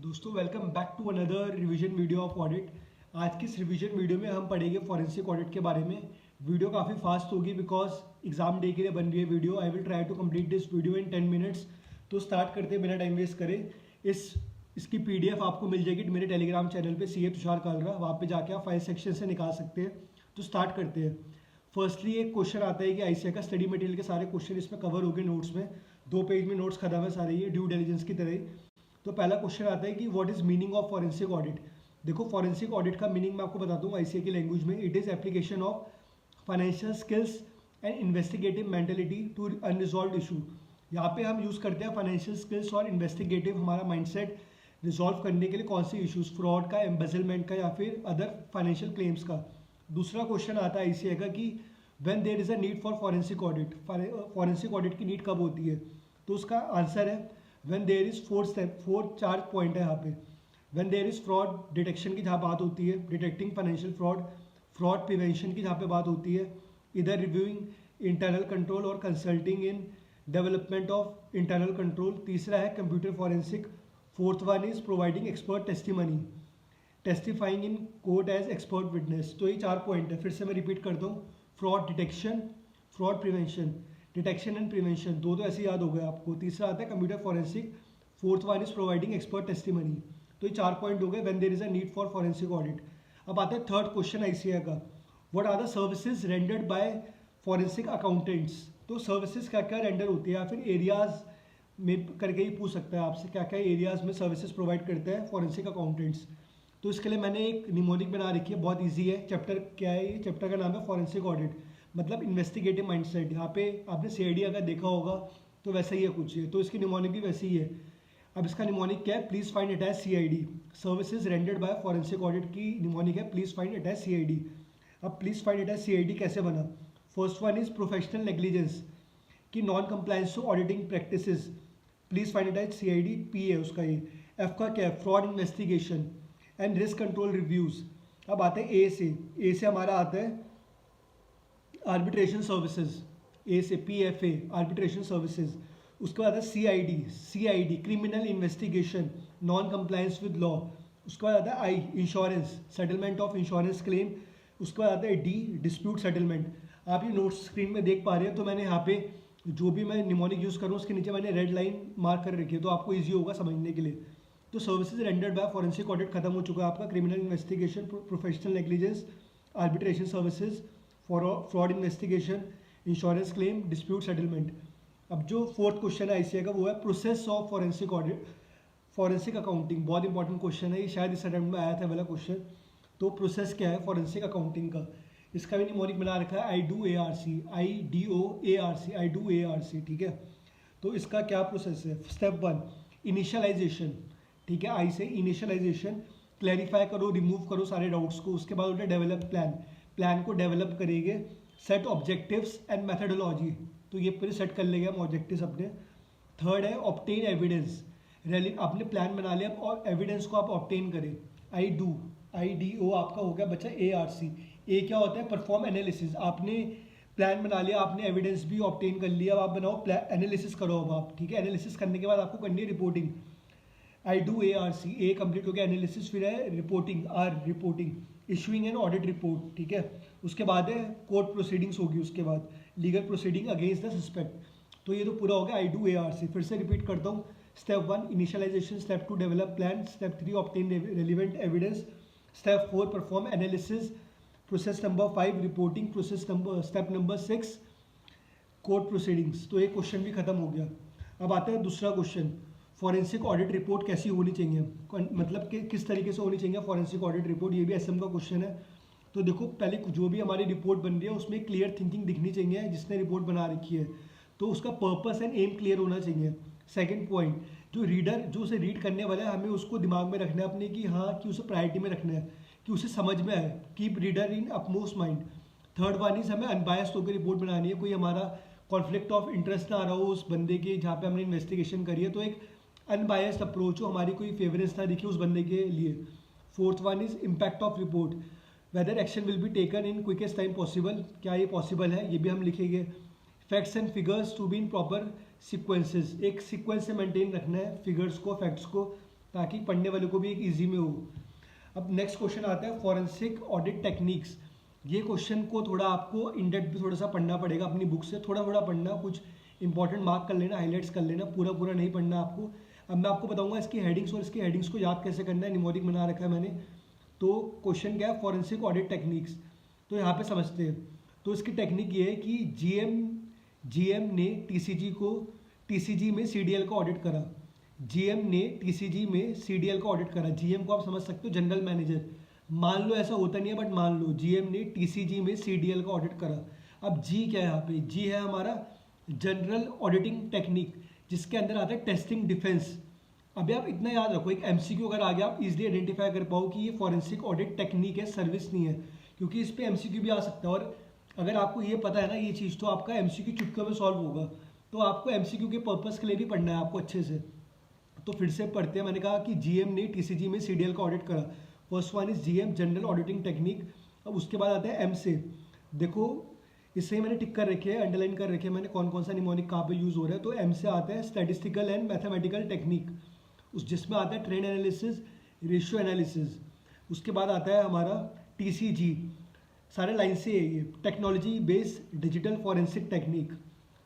दोस्तों welcome back to another revision video of audit. आज की इस रिवीजन वीडियो में हम पढ़ेंगे फॉरेंसिक ऑडिट के बारे में। वीडियो काफ़ी फास्ट होगी बिकॉज एग्जाम डे के लिए बन रही है video. I will try to complete this video in 10 minutes. तो स्टार्ट करते हैं बिना टाइम वेस्ट करें। इसकी पीडीएफ आपको मिल जाएगी मेरे टेलीग्राम चैनल पे CA तुषार कालरा, वहाँ पे जाके आप फाइल सेक्शन से निकाल सकते हैं। तो स्टार्ट करते हैं। फर्स्टली एक क्वेश्चन आता है कि ICAI का स्टडी मटेरियल के सारे क्वेश्चन इसमें कवर हो गए नोट्स में। 2 पेज में नोट्स खत्म है सारे, ये ड्यू डिलिजेंस की तरह ही। तो पहला क्वेश्चन आता है कि what is meaning of forensic audit. देखो फॉरेंसिक ऑडिट का मीनिंग मैं आपको बताता हूँ ICAI की लैंग्वेज में। It is application of financial skills and investigative mentality to unresolve issue. यहाँ पे हम यूज़ करते हैं फाइनेंशियल स्किल्स और इन्वेस्टिगेटिव हमारा माइंडसेट रिजॉल्व करने के लिए कौन से इश्यूज, फ्रॉड का, एम्बेजलमेंट का या फिर अदर फाइनेंशियल क्लेम्स का। दूसरा क्वेश्चन आता है ICAI का कि when there is a need for forensic audit. Forensic audit की नीड कब होती है? तो उसका आंसर है व्हेन देयर इज 4 चार पॉइंट है यहाँ पे। When there is fraud detection की जहाँ बात होती है, detecting financial fraud, fraud prevention की जहाँ पे बात होती है, इधर रिव्यूइंग इंटरनल कंट्रोल और consulting in development of internal control. तीसरा है computer forensic. Fourth one is providing expert testimony, testifying in court as expert witness. तो ये 4 पॉइंट है। फिर से मैं रिपीट करता हूँ। Fraud detection, fraud prevention, detection and prevention, दो तो ऐसे याद हो गए आपको। तीसरा आता है computer forensic. Fourth one is providing expert testimony. तो ये 4 पॉइंट हो गए when there is a need for forensic audit. अब आता है थर्ड क्वेश्चन ICAI का, what are the services rendered by forensic accountants. तो सर्विसेज क्या क्या रेंडर होती है, या फिर एरियाज में करके ही पूछ सकता है आपसे क्या क्या एरियाज में सर्विसेज प्रोवाइड करते हैं फॉरेंसिक अकाउंटेंट्स। तो इसके लिए मैंने एक निमोनिक बना रखी है, बहुत ईजी है। चैप्टर क्या है? ये चैप्टर का नाम है फॉरेंसिक ऑडिट, मतलब इन्वेस्टिगेटिव माइंडसेट। यहाँ पे आपने CID अगर देखा होगा तो वैसा ही है कुछ है, तो इसकी निमोनिक भी वैसी ही है। अब इसका निमोनिक क्या है? Please find attach CID। Services rendered by forensic audit की निमोनिक है प्लीज फाइंड अटैच CID। अब प्लीज फाइंड अटैच CID कैसे बना? First one is professional negligence की non compliance to auditing practices, please find attach CID। P है उसका ये। F का क्या है? Fraud investigation and risk control reviews. अब आते हैं A से हमारा आता है आर्बिट्रेशन सर्विसेज। A से PFA आर्बिट्रेशन सर्विसेज। उसके बाद आता है CID criminal investigation, non compliance with law. उसके बाद आता है I insurance, settlement of insurance claim. उसके बाद आता है D डिस्प्यूट सेटलमेंट। आप ये नोट्स स्क्रीन में देख पा रहे हैं, तो मैंने यहाँ पे जो भी मैं निमोनिक यूज़ करूँ उसके नीचे मैंने रेड लाइन मार्क कर रखी है, तो आपको ईजी होगा समझने के लिए। तो services rendered by forensic audit खत्म हो चुका है आपका। Criminal investigation, professional negligence, arbitration services, fraud investigation, insurance claim, dispute settlement. अब जो फोर्थ क्वेश्चन है ICAI का वो है process of forensic audit, forensic accounting. बहुत इंपॉर्टेंट क्वेश्चन है ये, शायद इस अटेम्प्ट में आया था वाला क्वेश्चन। तो प्रोसेस क्या है फॉरेंसिक अकाउंटिंग का? इसका भी निमोनिक बना रखा है I do ARC, ठीक है। तो इसका क्या प्रोसेस है? स्टेप 1 इनिशियलाइजेशन, ठीक है। आई से इनिशियलाइजेशन, क्लैरिफाई करो, रिमूव करो सारे डाउट्स को। उसके बाद होता है डेवलप प्लान, प्लान को डेवलप करेंगे। सेट ऑब्जेक्टिव्स एंड मेथडोलॉजी, तो ये पूरे सेट कर लेंगे हम ऑब्जेक्टिव्स अपने। थर्ड है ऑब्टेन एविडेंस, आपने प्लान बना लिया और एविडेंस को आप ऑब्टेन करें। IDO आपका हो गया बच्चा ARC। ए क्या होता है? Perform analysis. आपने प्लान बना लिया, आपने एविडेंस भी ऑब्टेन कर लिया, अब आप बनाओ एनालिसिस करो अब आप, ठीक है। एनालिसिस करने के बाद आपको करनी है reporting. I do ARC, A complete हो गया एनालिसिस। फिर है reporting, R reporting, issuing an audit report, ठीक है। उसके बाद है कोर्ट प्रोसीडिंग्स होगी, उसके बाद legal proceeding against the suspect. तो ये तो पूरा हो गया I do ARC। फिर से रिपीट करता हूँ। Step 1 initialization, step 2 develop plan, step 3 obtain relevant evidence, step 4 perform analysis, process number 5 reporting, step number 6 court proceedings. तो ये क्वेश्चन भी खत्म हो गया। अब आता है दूसरा क्वेश्चन, फॉरेंसिक ऑडिट रिपोर्ट कैसी होनी चाहिए, मतलब कि किस तरीके से होनी चाहिए फॉरेंसिक ऑडिट रिपोर्ट। ये भी SM का क्वेश्चन है। तो देखो पहले जो भी हमारी रिपोर्ट बन रही है उसमें क्लियर थिंकिंग दिखनी चाहिए, जिसने रिपोर्ट बना रखी है तो उसका पर्पस एंड एम क्लियर होना चाहिए। सेकंड पॉइंट, जो रीडर, जो उसे रीड करने वाला है, हमें उसको दिमाग में रखना है अपने कि हाँ, कि उसे प्रायोरिटी में रखना है, कि उसे समझ में आए, keep reader in upmost mind. Third one is हमें अनबायस्ड होकर रिपोर्ट बनानी है, कोई हमारा कॉन्फ्लिक्ट ऑफ इंटरेस्ट ना आ रहा हो उस बंदे के जहाँ पे हमने इन्वेस्टिगेशन करी है, तो एक अनबायस्ड अप्रोच हो, हमारी कोई फेवरेंस ना दिखे उस बंदे के लिए। Fourth one is impact of report, whether action will be taken in quickest time possible, क्या ये पॉसिबल है, ये भी हम लिखेंगे। Facts and figures to be in proper sequences, एक सीक्वेंस से मेंटेन रखना है फिगर्स को, फैक्ट्स को। ताकि पढ़ने वाले को भी एक ईजी में हो। अब नेक्स्ट क्वेश्चन आता है फॉरेंसिक ऑडिट टेक्निक्स। ये क्वेश्चन को थोड़ा आपको इन डेप्थ भी थोड़ा सा पढ़ना पड़ेगा अपनी बुक से, थोड़ा थोड़ा पढ़ना, कुछ इंपॉर्टेंट मार्क कर लेना, हाईलाइट्स कर लेना, पूरा पूरा नहीं पढ़ना आपको। अब मैं आपको बताऊंगा इसकी हेडिंग्स और इसकी हेडिंग्स को याद कैसे करना है, निमोनिक बना रखा है मैंने। तो क्वेश्चन क्या है, फॉरेंसिक ऑडिट टेक्निक्स। तो यहाँ पे समझते हैं। तो इसकी टेक्निक ये है कि जीएम ने टीसीजी में सीडीएल का ऑडिट करा। जीएम ने टीसीजी में सीडीएल का ऑडिट करा। जीएम को आप समझ सकते हो जनरल मैनेजर। मान लो ऐसा होता नहीं है, बट मान लो जीएम ने टीसीजी में सीडीएल का ऑडिट करा। अब जी क्या है यहाँ पे, जी है हमारा जनरल ऑडिटिंग टेक्निक, जिसके अंदर आता है टेस्टिंग डिफेंस। अभी आप इतना याद रखो, एक एमसीक्यू अगर आ गया आप इजीली आइडेंटिफाई कर पाओ कि ये फॉरेंसिक ऑडिट टेक्निक है, सर्विस नहीं है, क्योंकि इस पे एमसीक्यू भी आ सकता है। और अगर आपको ये पता है ना ये चीज़, तो आपका एमसीक्यू चुटकियों में सॉल्व होगा। तो आपको एमसीक्यू के पर्पस के लिए भी पढ़ना है आपको अच्छे से। तो फिर से पढ़ते हैं। मैंने कहा कि जीएम ने टीसीजी में सीडीएल का ऑडिट करा। First one is GM general auditing technique. अब उसके बाद आता है एम से। देखो इससे ही मैंने टिक कर रखे हैं, अंडरलाइन कर रखे हैं मैंने कौन कौन सा निमोनिक कहाँ पे यूज़ हो रहा है। तो एम से आता है स्टैटिस्टिकल एंड मैथमेटिकल टेक्निक, जिसमें आता है ट्रेंड एनालिसिस, रेशियो एनालिसिस। उसके बाद आता है हमारा टीसीजी, सारे लाइन से ये technology based digital forensic technique.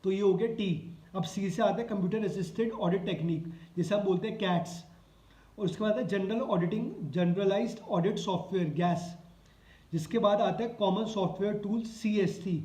तो ये हो गया टी। अब सी से आता है कंप्यूटर असिस्टेड ऑडिट टेक्निक, जिसे हम बोलते हैं कैट्स। और उसके बाद आता है general auditing, generalized audit software, GAS. जिसके बाद आता है common software tool, CST।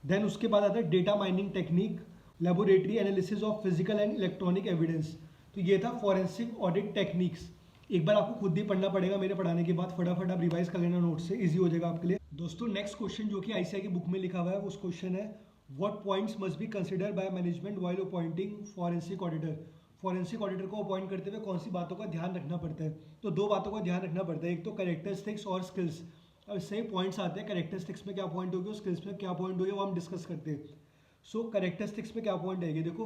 Then उसके बाद आता है data mining technique, laboratory analysis of physical and electronic evidence. तो ये था फॉरेंसिक ऑडिट टेक्निक्स। एक बार आपको खुद भी पढ़ना पड़ेगा मेरे पढ़ाने के बाद, फटाफट आप रिवाइज कर लेना नोट से, इजी हो जाएगा आपके लिए। दोस्तों नेक्स्ट क्वेश्चन जो कि आईसीएआई की बुक में लिखा हुआ है, उस क्वेश्चन है what points must be consider by management while appointing forensic auditor. Forensic auditor को अपॉइंट करते हुए कौन सी बातों का ध्यान रखना पड़ता है। तो दो बातों का ध्यान रखना पड़ता है, एक तो कैरेक्टरिस्टिक्स और स्किल्स। अब इससे पॉइंट्स आते हैं, कैरेक्टरिस्टिक्स में क्या पॉइंट होगी और स्किल्स में क्या पॉइंट होगी, वो हम डिस्कस करते हैं। सो कैरेक्टरिस्टिक्स में क्या पॉइंट आएगी, देखो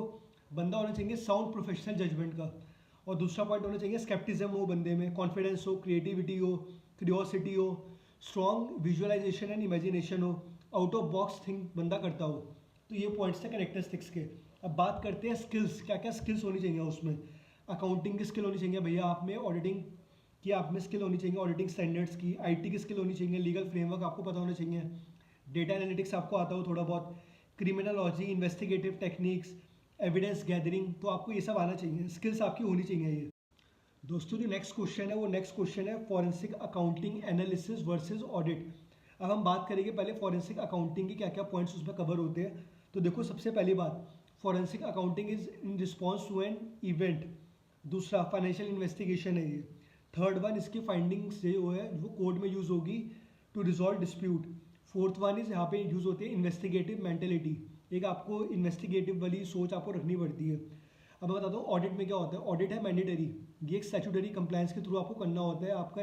बंदा होना चाहिए साउंड प्रोफेशनल जजमेंट का, और दूसरा पॉइंट होना चाहिए स्केप्टिज्म हो बंदे में, कॉन्फिडेंस हो, क्रिएटिविटी हो, क्यूरियोसिटी हो, स्ट्रॉन्ग विजुअलाइजेशन एंड इमेजिनेशन हो, आउट ऑफ बॉक्स थिंक बंदा करता हो। तो ये पॉइंट्स थे कैरेक्टरिस्टिक्स के। अब बात करते हैं स्किल्स, क्या क्या स्किल्स होनी चाहिए उसमें। अकाउंटिंग की स्किल होनी चाहिए भैया आप में, ऑडिटिंग की आप में स्किल होनी चाहिए, ऑडिटिंग स्टैंडर्ड्स की, आईटी की स्किल होनी चाहिए, लीगल फ्रेमवर्क आपको पता होना चाहिए, डेटा एनालिटिक्स आपको आता हो थोड़ा बहुत, criminology, investigative techniques, evidence gathering, तो आपको ये सब आना चाहिए, स्किल्स आपकी होनी चाहिए ये। दोस्तों जो नेक्स्ट क्वेश्चन है वो नेक्स्ट क्वेश्चन है forensic accounting analysis versus audit. अब हम बात करेंगे पहले फॉरेंसिक अकाउंटिंग की क्या क्या पॉइंट्स उसमें कवर होते हैं। तो देखो सबसे पहली बात, forensic accounting is in response to an event. दूसरा फाइनेंशियल इन्वेस्टिगेशन है ये। थर्ड वन इसकी फाइंडिंग्स जो है वो कोर्ट में यूज़ होगी to resolve dispute. Fourth one is यहाँ पे यूज़ होती है इन्वेस्टिगेटिव मेंटेलिटी, एक आपको इन्वेस्टिगेटिव वाली सोच आपको रखनी पड़ती है। अब मैं बताता हूँ ऑडिट में क्या होता है। ऑडिट है मैंडेटरी, ये एक स्टैट्यूटरी कंप्लायंस के थ्रू आपको करना होता है, आपका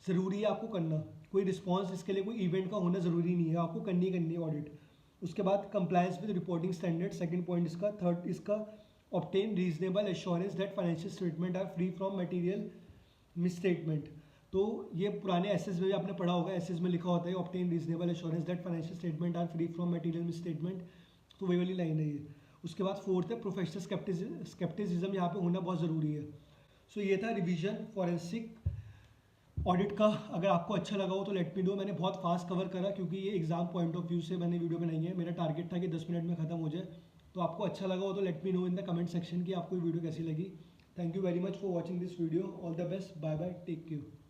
ज़रूरी है आपको करना, कोई रिस्पॉन्स इसके लिए कोई इवेंट का होना ज़रूरी नहीं है, आपको करनी है ऑडिट। उसके बाद compliance with reporting standard, second point इसका। थर्ड इसका obtain reasonable assurance that financial statement are free from material misstatement. तो ये पुराने एसएस में भी आपने पढ़ा होगा, एसएस में लिखा होता है obtain reasonable assurance that financial statement are free from material misstatement. तो वही वाली लाइन है ये। उसके बाद फोर्थ है प्रोफेशनल स्केप्टिसिज्म, यहाँ पे होना बहुत ज़रूरी है। सो ये था रिवीजन फॉरेंसिक ऑडिट का। अगर आपको अच्छा लगा हो तो लेट मी नो। मैंने बहुत फास्ट कवर करा क्योंकि ये एग्जाम पॉइंट ऑफ व्यू से मैंने वीडियो बनाई है, मेरा टारगेट था कि 10 मिनट में खत्म हो जाए। तो आपको अच्छा लगा हो तो let me know in the comment section कि आपको वीडियो कैसी लगी। Thank you very much for watching this video, all the best, bye bye, take care.